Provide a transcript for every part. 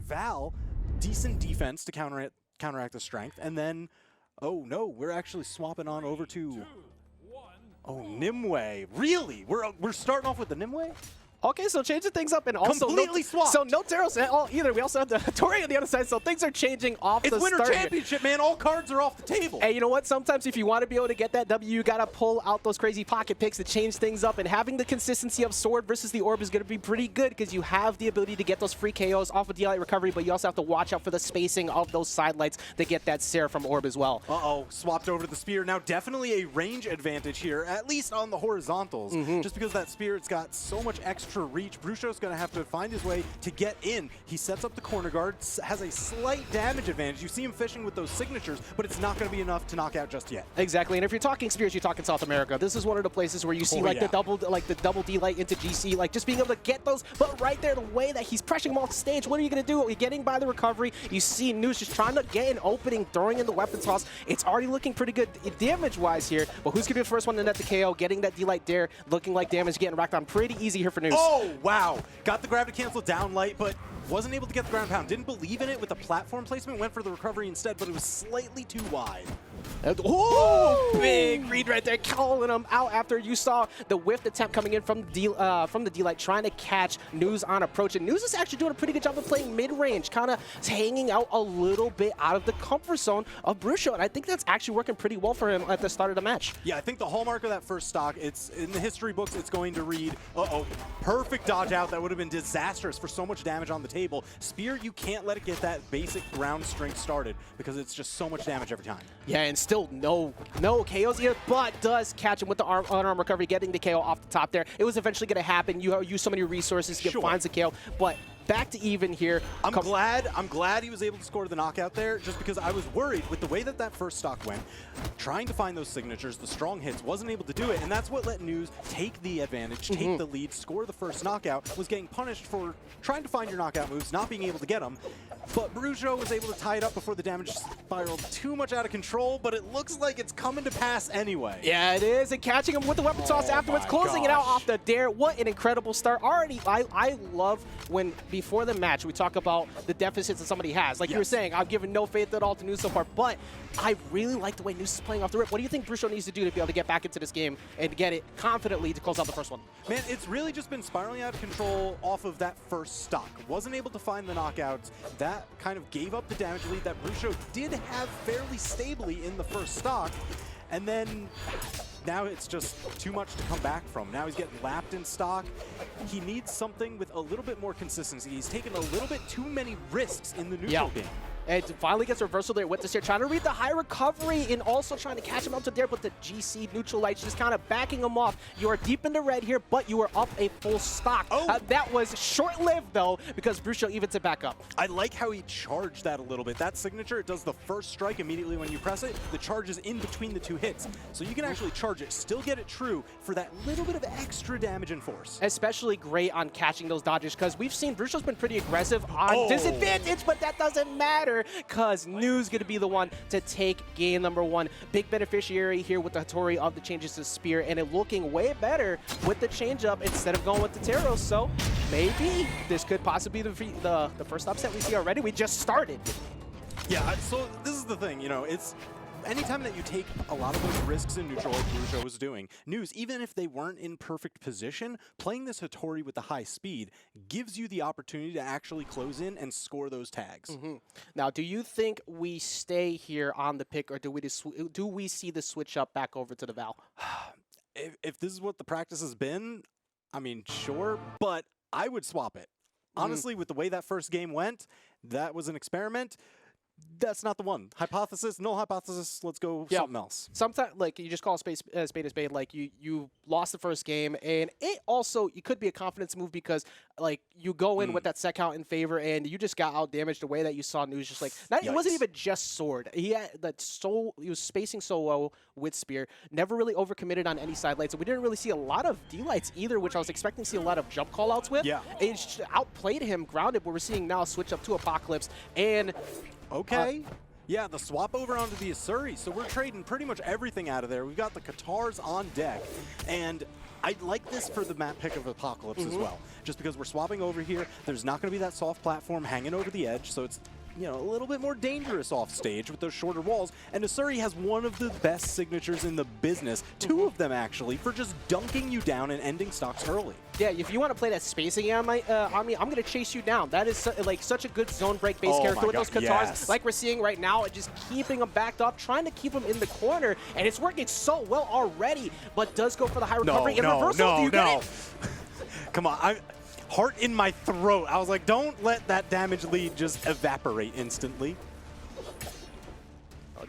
Val, decent defense to counteract the strength, and then, oh no, we're actually swapping on over to, oh, Nimue. Really? We're starting off with the Nimue? Okay, so changing things up and also completely swapped. So no Teros at all either. We also have the Tori on the other side, so things are changing off the start. It's Winter Championship, man. All cards are off the table. And you know what? Sometimes if you want to be able to get that W, you got to pull out those crazy pocket picks to change things up. And having the consistency of Sword versus the Orb is going to be pretty good because you have the ability to get those free KOs off of D-Light recovery, but you also have to watch out for the spacing of those side lights to get that Sarah from Orb as well. Uh-oh, swapped over to the Spear. Now definitely a range advantage here, at least on the horizontals. Just because that Spear's got so much extra reach, Bruxo's going to have to find his way to get in. He sets up the corner guard, has a slight damage advantage. You see him fishing with those signatures, but it's not going to be enough to knock out just yet. Exactly, and if you're talking Spears, you're talking South America. This is one of the places where you see the double D-Light into GC, like just being able to get those, but right there, the way that he's pressuring him off stage, what are you going to do? You're getting by the recovery. You see Neuz just trying to get an opening, throwing in the weapon toss. It's already looking pretty good damage-wise here, but who's going to be the first one to net the KO? Getting that D-Light there, looking like damage, getting racked on pretty easy here for Neuz. Oh, wow. Got the grab to cancel down light, but wasn't able to get the ground pound. Didn't believe in it with the platform placement, went for the recovery instead, but it was slightly too wide. Oh, big read right there, calling him out after you saw the whiff attempt coming in from the D-Light, trying to catch Neuz on approach. And Neuz is actually doing a pretty good job of playing mid-range, kind of hanging out a little bit out of the comfort zone of Bruxo. And I think that's actually working pretty well for him at the start of the match. Yeah, I think the hallmark of that first stock, it's in the history books, it's going to read, perfect dodge out. That would have been disastrous for so much damage on the table. Spear, you can't let it get that basic ground strength started because it's just so much damage every time. Yeah, and still no KOs here, but does catch him with the unarmed recovery, getting the KO off the top there. It was eventually going to happen. You use so many resources to get finds the KO, but back to even here. I'm glad he was able to score the knockout there, just because I was worried with the way that first stock went, trying to find those signatures, the strong hits, wasn't able to do it, and that's what let Neuz take the advantage, take the lead, score the first knockout, was getting punished for trying to find your knockout moves, not being able to get them. But Bruxo was able to tie it up before the damage spiraled too much out of control, but it looks like it's coming to pass anyway. Yeah, it is, and catching him with the weapon toss afterwards, closing it out off the dare. What an incredible start. Already, I love when before the match we talk about the deficits that somebody has. Like you were saying, I've given no faith at all to Neuz so far, but I really like the way Neuz is playing off the rip. What do you think Bruxo needs to do to be able to get back into this game and get it confidently to close out the first one? Man, it's really just been spiraling out of control off of that first stock. Wasn't able to find the knockouts. That kind of gave up the damage lead that Bruxo did have fairly stably in the first stock. And then now it's just too much to come back from. Now he's getting lapped in stock. He needs something with a little bit more consistency. He's taken a little bit too many risks in the neutral game. And finally gets reversal there with the Seer, trying to read the high recovery and also trying to catch him up to there, but the GC neutral lights just kind of backing him off. You are deep in the red here, but you are up a full stock. That was short-lived, though, because Bruxo evens it back up. I like how he charged that a little bit. That signature, it does the first strike immediately when you press it. The charge is in between the two hits. So you can actually charge it, still get it true for that little bit of extra damage and force. Especially great on catching those dodges, because we've seen Bruxo's been pretty aggressive on disadvantage, but that doesn't matter, because Neuz going to be the one to take game number one. Big beneficiary here with the Hattori of the changes to Spear, and it looking way better with the change-up instead of going with the Teros. So maybe this could possibly be the first upset we see already. We just started. Yeah, so this is the thing, you know, it's anytime that you take a lot of those risks in neutral like Bruxo was doing, Neuz, even if they weren't in perfect position, playing this Hattori with the high speed gives you the opportunity to actually close in and score those tags. Now, do you think we stay here on the pick, or do we see the switch up back over to the Val? If this is what the practice has been, I mean, sure, but I would swap it. Honestly, with the way that first game went, that was an experiment. That's not the one. Hypothesis, null hypothesis, let's go something else. Sometimes, like, you just call a spade a spade. Like, you lost the first game, and it also, it could be a confidence move because, like, you go in with that set count in favor, and you just got out damaged the way that you saw Neuz. Just like, it wasn't even just sword. He had that he was spacing so low with Spear, never really overcommitted on any side lights, and we didn't really see a lot of D-lights either, which I was expecting to see a lot of jump call-outs with. It outplayed him, grounded, but we're seeing now a switch up to Apocalypse, and yeah, the swap over onto the Asuri, so we're trading pretty much everything out of there. We've got the Katars on deck, and I like this for the map pick of Apocalypse as well, just because we're swapping over here. There's not going to be that soft platform hanging over the edge, so it's a little bit more dangerous off stage with those shorter walls. And Asuri has one of the best signatures in the business, two of them actually, for just dunking you down and ending stocks early. Yeah, if you want to play that spacing on me, I'm going to chase you down. That is like such a good zone break base character with those Katars, like we're seeing right now, and just keeping them backed up, trying to keep them in the corner, and it's working so well already. But does go for the high recovery and reversal. Do you get it? Come on, heart in my throat. I was like, don't let that damage lead just evaporate instantly.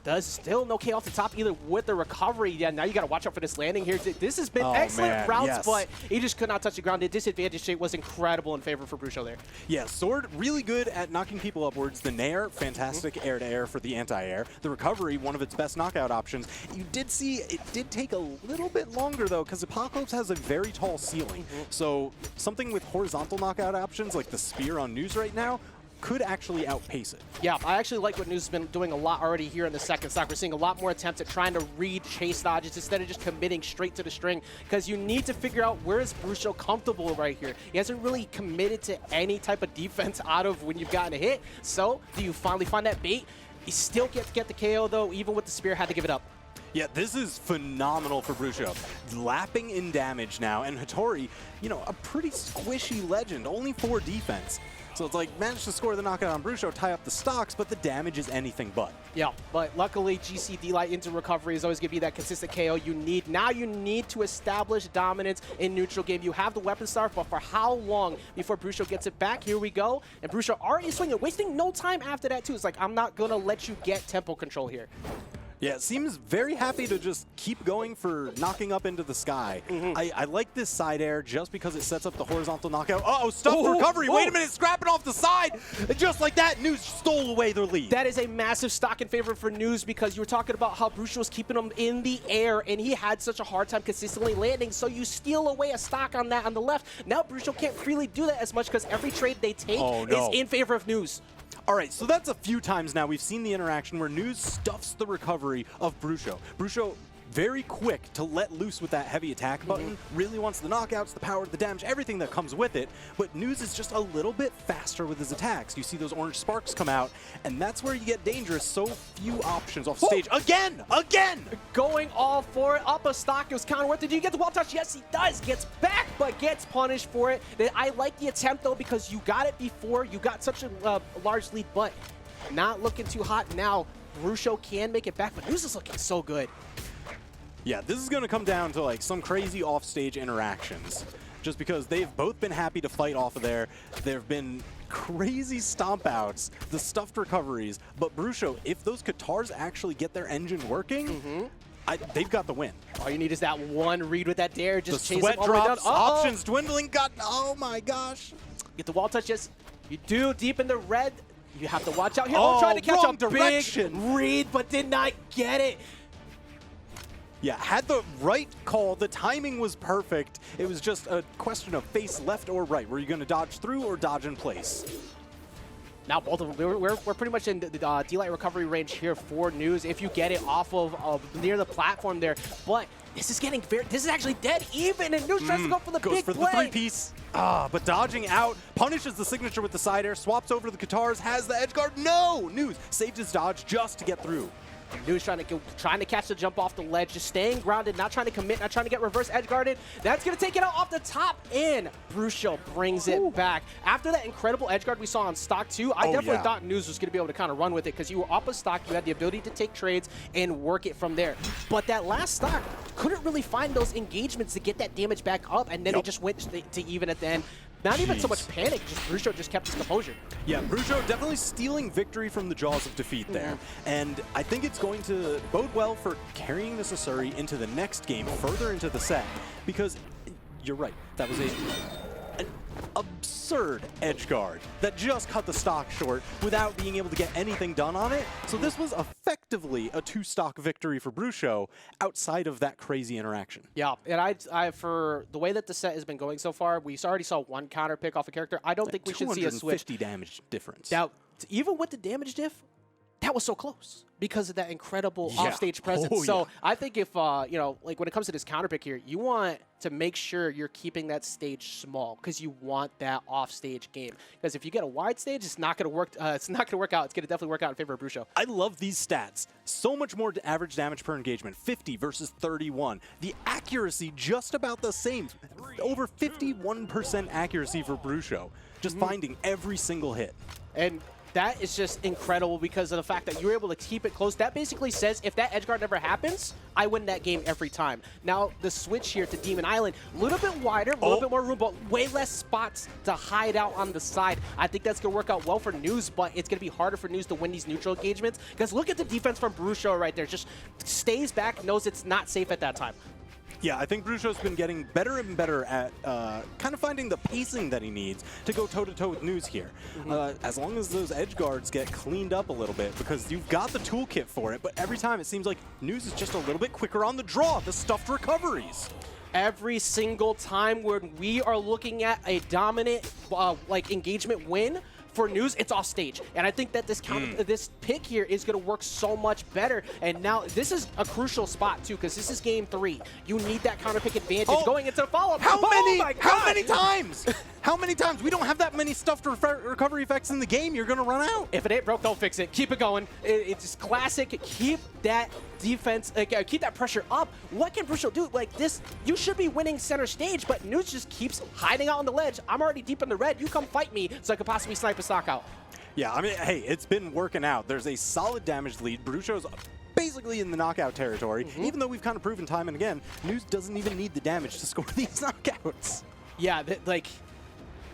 Does still no K off the top either with the recovery. Yeah, now you got to watch out for this landing here. This has been excellent routes, but he just could not touch the ground. The disadvantage state was incredible in favor for Bruxo there. Yeah, Sword really good at knocking people upwards. The Nair, fantastic air-to-air for the anti-air. The recovery, one of its best knockout options. You did see it did take a little bit longer, though, because Apocalypse has a very tall ceiling. So something with horizontal knockout options, like the spear on Neuz right now, could actually outpace it. Yeah, I actually like what Neuz has been doing a lot already here in the second stock. We're seeing a lot more attempts at trying to read chase dodges instead of just committing straight to the string, because you need to figure out where is Bruxo comfortable right here. He hasn't really committed to any type of defense out of when you've gotten a hit. So do you finally find that bait? He still gets the KO though, even with the spear, had to give it up. Yeah, this is phenomenal for Bruxo. Lapping in damage now, and Hattori, a pretty squishy legend, only 4 defense. So it's like, managed to score the knockout on Bruxo, tie up the stocks, but the damage is anything but. Yeah, but luckily GC D-Light into recovery is always going to be that consistent KO you need. Now you need to establish dominance in neutral game. You have the weapon star, but for how long before Bruxo gets it back? Here we go. And Bruxo already swinging, wasting no time after that too. It's like, I'm not going to let you get tempo control here. Yeah, it seems very happy to just keep going for knocking up into the sky. I like this side air just because it sets up the horizontal knockout. Uh-oh, stuffed recovery. Wait a minute, scrapping off the side. And just like that, Neuz stole away the lead. That is a massive stock in favor for Neuz, because you were talking about how Bruxo was keeping him in the air, and he had such a hard time consistently landing, so you steal away a stock on that on the left. Now Bruxo can't freely do that as much because every trade they take is in favor of Neuz. All right, so that's a few times now we've seen the interaction where Neuz stuffs the recovery of Bruxo. Bruxo, very quick to let loose with that heavy attack button, really wants the knockouts, the power, the damage, everything that comes with it, but Neuz is just a little bit faster with his attacks. You see those orange sparks come out, and that's where you get dangerous. So few options off stage. Again! Going all for it, up a stock, it was counter worth. Did you get the wall touch? Yes, he does. Gets back, but gets punished for it. I like the attempt, though, because you got it before. You got such a large lead, but not looking too hot now. Bruxo can make it back, but Neuz is looking so good. Yeah, this is going to come down to like some crazy off-stage interactions, just because they've both been happy to fight off of there. There have been crazy stomp outs, the stuffed recoveries, but Bruxo, if those Katars actually get their engine working, they've got the win. All you need is that one read with that dare, just chase sweat him all the way down. drops, options dwindling, oh my gosh. Get the wall touch, yes. You do, deep in the red. You have to watch out here. Trying to catch a big read, but did not get it. Yeah, had the right call. The timing was perfect. It was just a question of face left or right. Were you going to dodge through or dodge in place? Now both of them, we're pretty much in the D-Light recovery range here for Neuz if you get it off of near the platform there. But this is getting this is actually dead even, and Neuz tries to go for the big play. The 3-piece. But dodging out, punishes the signature with the side air, swaps over to the Katars, has the edge guard. No! Neuz saved his dodge just to get through. Neuz trying to catch the jump off the ledge, just staying grounded, not trying to commit, not trying to get reverse edge guarded. That's going to take it out off the top, and Bruxo brings it back. After that incredible edge guard we saw on stock 2, I definitely thought Neuz was going to be able to kind of run with it, because you were up a stock, you had the ability to take trades and work it from there. But that last stock couldn't really find those engagements to get that damage back up, and then it just went to even at the end. Not even so much panic, just Bruxo just kept his composure. Yeah, Bruxo definitely stealing victory from the jaws of defeat there. And I think it's going to bode well for carrying this Asuri into the next game, further into the set, because you're right, that was an absurd edge guard that just cut the stock short without being able to get anything done on it. So this was effectively a 2-stock victory for Bruxo outside of that crazy interaction. Yeah, and I for the way that the set has been going so far, we already saw one counter pick off a character. I don't think we should see a switch. 250 damage difference. Now, even with the damage diff, that was so close because of that incredible Yeah. offstage presence. Oh, so yeah. I think if, you know, like when it comes to this counter pick here, you want to make sure you're keeping that stage small because you want that offstage game. Because if you get a wide stage, it's not going to work. It's not going to work out. It's going to definitely work out in favor of Bruxo. I love these stats. So much more average damage per engagement, 50 versus 31. The accuracy just about the same. Over 51% accuracy for Bruxo, just finding every single hit. And that is just incredible because of the fact that you're able to keep it close. That basically says if that edgeguard never happens, I win that game every time. Now, the switch here to Demon Island, a little bit wider, a little bit more room, but way less spots to hide out on the side. I think that's going to work out well for Neuz, but it's going to be harder for Neuz to win these neutral engagements because look at the defense from Bruxo right there. Just stays back, knows it's not safe at that time. Yeah, I think Bruxo's been getting better and better at kind of finding the pacing that he needs to go toe-to-toe with Neuz here. As long as those edge guards get cleaned up a little bit, because you've got the toolkit for it, but every time it seems like Neuz is just a little bit quicker on the draw, the stuffed recoveries. Every single time when we are looking at a dominant like engagement win for Neuz, it's off stage. And I think that this this pick here is going to work so much better. And now this is a crucial spot too, because this is game 3. You need that counter pick advantage going into the follow-up. How many? My How God. many times? How many times? We don't have that many stuffed recovery effects in the game. You're gonna run out. If it ain't broke, don't fix it. Keep it going. It's just classic. Keep that defense, keep that pressure up. What can Bruxo do? Like this, you should be winning center stage, but Neuz just keeps hiding out on the ledge. I'm already deep in the red. You come fight me so I could possibly snipe a stock out. Yeah, I mean, hey, it's been working out. There's a solid damage lead. Bruxo's basically in the knockout territory. Even though we've kind of proven time and again, Neuz doesn't even need the damage to score these knockouts. Yeah, like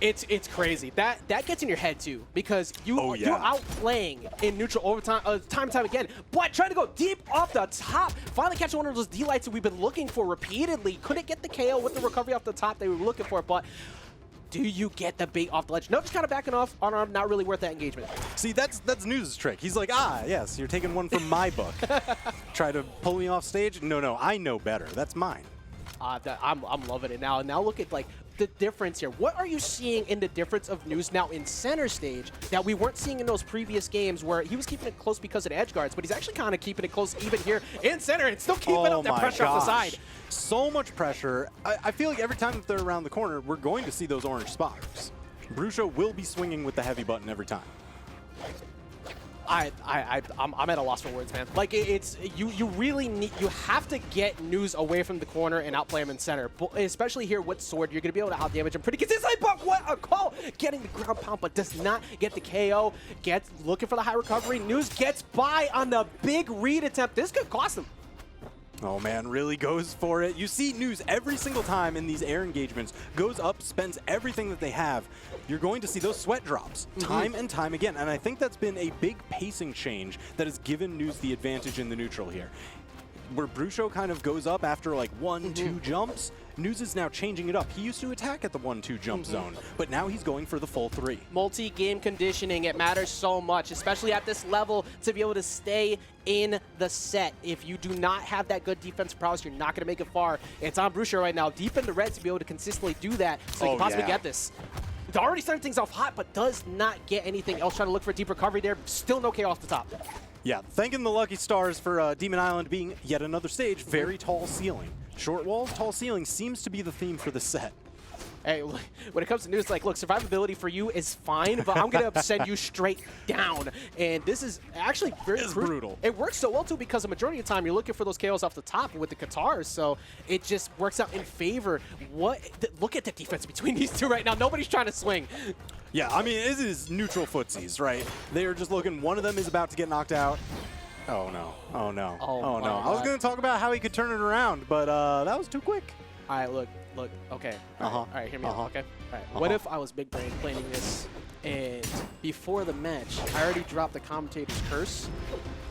it's crazy. That gets in your head too because you're outplaying in neutral overtime time and time again. But trying to go deep off the top, finally catching one of those D-lights that we've been looking for repeatedly. Couldn't get the KO with the recovery off the top they were looking for, but do you get the bait off the ledge? No, just kind of backing off on arm, not really worth that engagement. See, that's Neuz's trick. He's like, yes, you're taking one from my book. Try to pull me off stage? No, I know better. That's mine. I'm loving it now. Now look at like the difference here. What are you seeing in the difference of Neuz now in center stage that we weren't seeing in those previous games where he was keeping it close because of the edge guards, but he's actually kind of keeping it close even here in center and still keeping up that pressure off the side. So much pressure. I feel like every time that they're around the corner, we're going to see those orange sparks. Bruxo will be swinging with the heavy button every time. I'm at a loss for words, man. Like it's you really need, you have to get Neuz away from the corner and outplay him in center, but especially here with sword. You're gonna be able to out damage him pretty consistently. But what a call! Getting the ground pound, but does not get the KO. Gets looking for the high recovery. Neuz gets by on the big read attempt. This could cost him. Oh man, really goes for it. You see Neuz every single time in these air engagements, goes up, spends everything that they have. You're going to see those sweat drops time and time again. And I think that's been a big pacing change that has given Neuz the advantage in the neutral here. Where Bruxo kind of goes up after like 1-2 jumps, Neuz is now changing it up. He used to attack at the 1-2 jump zone, but now he's going for the full 3. Multi-game conditioning, it matters so much, especially at this level, to be able to stay in the set. If you do not have that good defensive prowess, you're not going to make it far. It's on Bruxo right now, deep in the red, to be able to consistently do that, so he can possibly get this. It's already starting things off hot, but does not get anything else. Trying to look for a deep recovery there. Still no KO off the top. Yeah, thanking the lucky stars for Demon Island being yet another stage. Very tall ceiling. Short wall, tall ceiling seems to be the theme for the set. Hey, when it comes to Neuz, like, look, survivability for you is fine, but I'm going to send you straight down. And this is actually very brutal. It works so well, too, because the majority of the time you're looking for those KOs off the top with the Katars, so it just works out in favor. Look at the defense between these two right now. Nobody's trying to swing. Yeah, I mean, this is neutral footsies, right? They are just looking, one of them is about to get knocked out. Oh, no. Oh, no. Oh, no. I was going to talk about how he could turn it around, but that was too quick. All right, look, okay. All right, hear me out, okay? All right, what if I was big brain planning this, and before the match, I already dropped the commentator's curse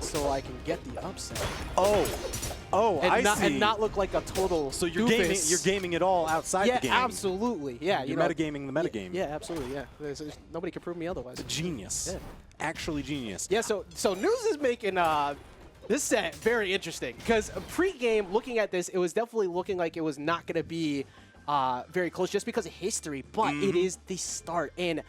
so I can get the upset? I see. And not look like a total So you're gaming it all outside the game. Yeah, absolutely. Yeah, you're metagaming the metagame. Yeah, absolutely, yeah. Nobody can prove me otherwise. Genius. Yeah. Actually genius. Yeah, so Neuz is making this set very interesting because pre-game, looking at this, it was definitely looking like it was not going to be very close just because of history, but it is the start. And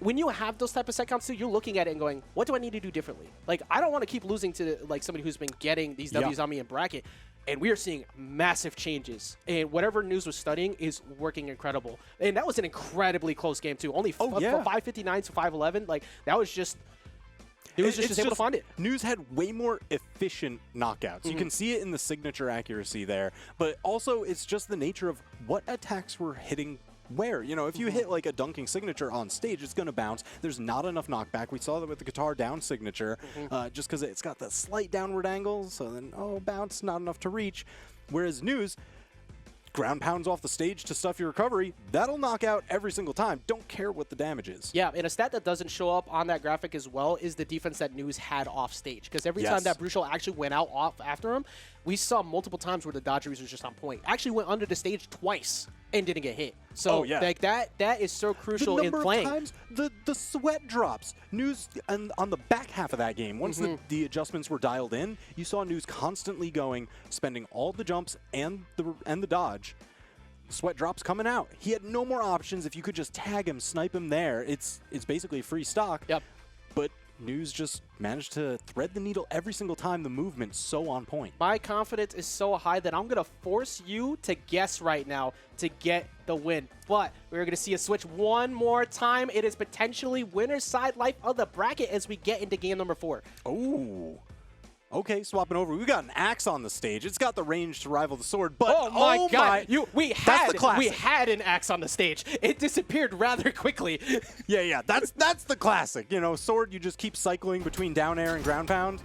when you have those type of set counts too, you're looking at it and going, what do I need to do differently? Like, I don't want to keep losing to like somebody who's been getting these W's on me in bracket. And we are seeing massive changes. And whatever Neuz was studying is working incredible. And that was an incredibly close game too. Only 559 to 511. Like, that was just... It was just able to find it. Neuz had way more efficient knockouts. You can see it in the signature accuracy there, but also it's just the nature of what attacks were hitting where. You know, if you hit like a dunking signature on stage, it's going to bounce. There's not enough knockback. We saw that with the guitar down signature, just because it's got the slight downward angle, so then, bounce, not enough to reach. Whereas Neuz, ground pounds off the stage to stuff your recovery, that'll knock out every single time. Don't care what the damage is. Yeah, and a stat that doesn't show up on that graphic as well is the defense that Neuz had off stage. Because every time that Bruxo actually went out off after him, we saw multiple times where the dodgeries was just on point. Actually went under the stage twice and didn't get hit. So like that is so crucial in playing. The number of times the sweat drops. Neuz, and on the back half of that game, once the adjustments were dialed in, you saw Neuz constantly spending all the jumps and the dodge. Sweat drops coming out. He had no more options. If you could just tag him, snipe him there, it's basically free stock. Yep. But Neuz just managed to thread the needle every single time. The movement's so on point. My confidence is so high that I'm going to force you to guess right now to get the win. But we're going to see a switch one more time. It is potentially winner's side life of the bracket as we get into game number 4. Oh. Okay, swapping over. We got an axe on the stage. It's got the range to rival the sword, but oh my god, we had an axe on the stage. It disappeared rather quickly. Yeah, that's the classic. You know, sword, you just keep cycling between down air and ground pound.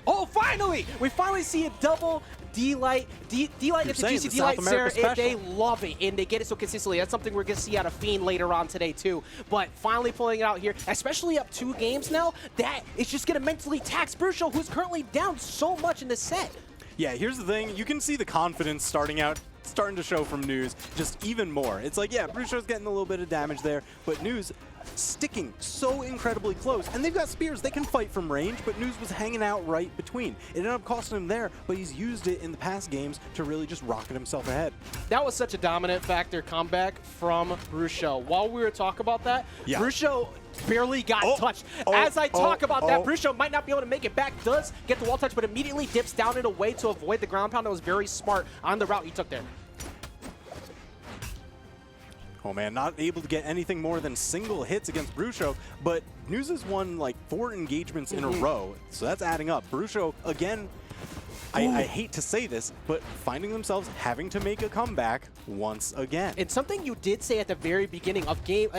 Oh, finally! We finally see a double D-Light. D-Light is the GC D-Light, Sarah. They love it, and they get it so consistently. That's something we're going to see out of Fiend later on today, too. But finally pulling it out here, especially up 2 games now, that is just going to mentally tax Bruxo, who's currently down so much in this set. Yeah, here's the thing. You can see the confidence starting to show from Neuz just even more. It's like, yeah, Bruxo's getting a little bit of damage there, but Neuz sticking so incredibly close. And they've got spears. They can fight from range, but Neuz was hanging out right between. It ended up costing him there, but he's used it in the past games to really just rocket himself ahead. That was such a dominant factor comeback from Bruxo. While we were talking about that, Bruxo barely got touched. As I talk about that, Bruxo might not be able to make it back. Does get the wall touch, but immediately dips down and away to avoid the ground pound. That was very smart on the route he took there. Oh man, not able to get anything more than single hits against Bruxo, but Neuz has won like 4 engagements in a row, so that's adding up. Bruxo, again, I hate to say this, but finding themselves having to make a comeback once again. And something you did say at the very beginning of game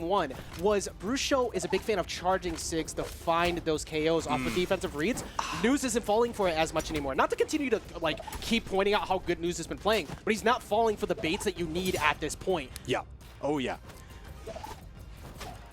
1 was Bruxo is a big fan of charging Sigs to find those KOs off the defensive reads. Neuz isn't falling for it as much anymore. Not to continue to like keep pointing out how good Neuz has been playing, but he's not falling for the baits that you need at this point. Yeah. Oh yeah.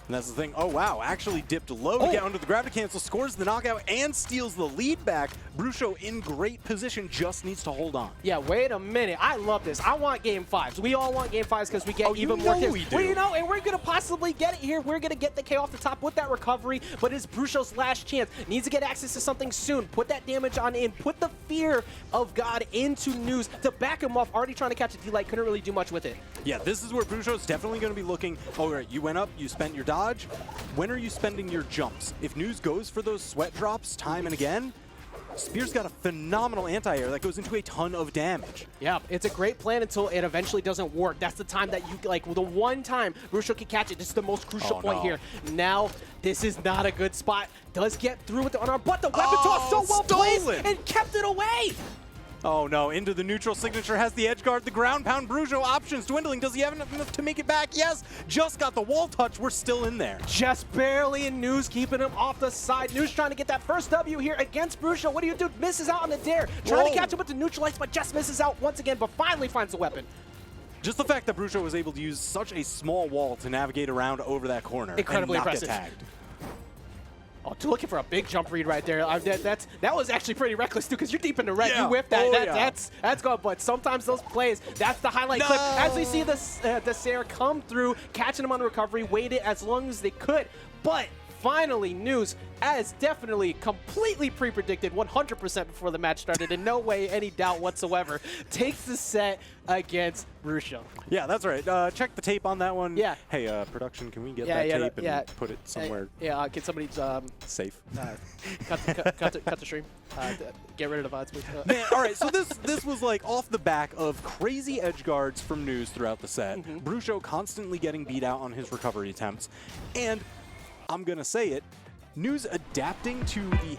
And that's the thing. Oh, wow. Actually dipped low to get under the grab to cancel, scores the knockout, and steals the lead back. Bruxo in great position, just needs to hold on. Yeah, wait a minute. I love this. I want game 5s. We all want game 5s because we get even more kills. We do. Well, you know, and we're going to possibly get it here. We're going to get the K off the top with that recovery, but it's Bruxo's last chance. Needs to get access to something soon. Put that damage on in. Put the fear of God into Neuz to back him off. Already trying to catch a D-Light. Couldn't really do much with it. Yeah, this is where Bruxo's definitely going to be looking. Oh, right, you went up, you spent your dodge. When are you spending your jumps? If Neuz goes for those sweat drops time and again, Spear's got a phenomenal anti-air that goes into a ton of damage. Yeah, it's a great plan until it eventually doesn't work. That's the time that you, like, the one time Bruxo can catch it. This is the most crucial point here. Now, this is not a good spot. Does get through with the unarmed, but the weapon toss so well placed and kept it away. Oh no, into the neutral signature, has the edge guard, the ground pound. Bruxo options dwindling. Does he have enough to make it back? Yes, just got the wall touch. We're still in there. Just barely, and Neuz keeping him off the side. Neuz trying to get that first W here against Bruxo. What do you do? Misses out on the dare. Trying to catch him with the neutralize, but just misses out once again, but finally finds the weapon. Just the fact that Bruxo was able to use such a small wall to navigate around over that corner incredibly and not impressive. get tagged. Oh, looking for a big jump read right there. That was actually pretty reckless too, because you're deep in the red. Yeah. You whiffed that. Yeah. That's good. But sometimes those plays, that's the highlight clip. As we see the Sarah come through, catching him on the recovery, waited as long as they could, but finally, Neuz, as definitely completely pre-predicted 100% before the match started, in no way any doubt whatsoever, takes the set against Bruxo. Yeah, that's right. Check the tape on that one. Yeah. Hey, production, can we get that tape and put it somewhere can somebody safe? cut the stream? Get rid of the VODs, please. Man, all right, so this was like off the back of crazy edge guards from Neuz throughout the set. Bruxo constantly getting beat out on his recovery attempts. And I'm going to say it, Neuz adapting to the